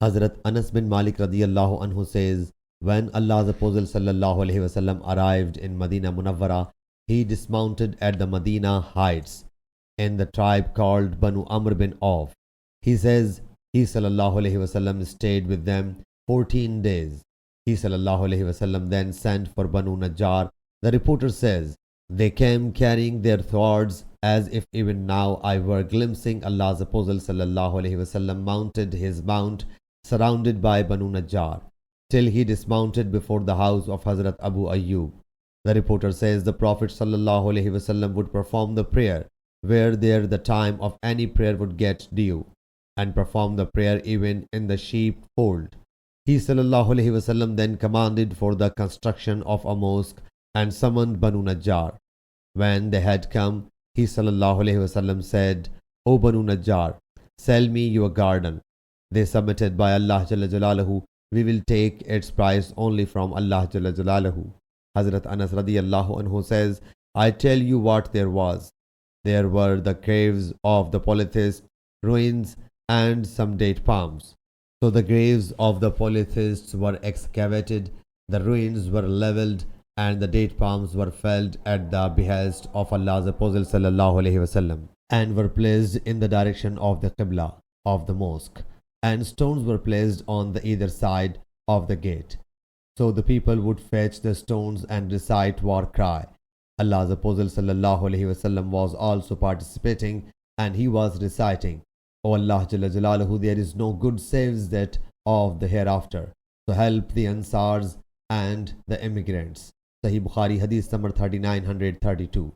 Hazrat Anas bin Malik radiyallahu anhu says, when Allah's Apostle sallallahu alaihi wasallam arrived in Medina Munawwara, he dismounted at the Medina heights in the tribe called Banu Amr bin Auf. He says, he sallallahu alaihi wasallam stayed with them 14 days. He sallallahu alaihi wasallam then sent for Banu Najjar. The reporter says, they came carrying their swords as if even now I were glimpsing Allah's Apostle sallallahu alaihi wasallam mounted his mount surrounded by Banu Najjar till he dismounted before the house of Hazrat Abu Ayyub. The reporter says the Prophet sallallahu alaihi wasallam would perform the prayer where there the time of any prayer would get due, and perform the prayer even in the sheepfold. He sallallahu alaihi wasallam then commanded for the construction of a mosque and summoned Banu Najjar. When they had come, he sallallahu alaihi wasallam said, O Banu Najjar, sell me your garden. They submitted, by Allah Jalla Jalaluhu, we will take its price only from Allah Jalla Jalaluhu. Hazrat Anas radiyallahu anhu says, I tell you what there was. There were the graves of the polytheists, ruins, and some date palms. So the graves of the polytheists were excavated, the ruins were leveled, and the date palms were felled at the behest of Allah's Apostle sallallahu alaihi wasallam, and were placed in the direction of the Qibla of the mosque, and stones were placed on the either side of the gate. So the people would fetch the stones and recite war cry. Allah's Apostle sallallahu alaihi wasallam was also participating, and he was reciting, O Allah Jalla Jalaluhu, there is no good saves that of the hereafter. So help the Ansars and the immigrants. Sahih Bukhari Hadith number 3932.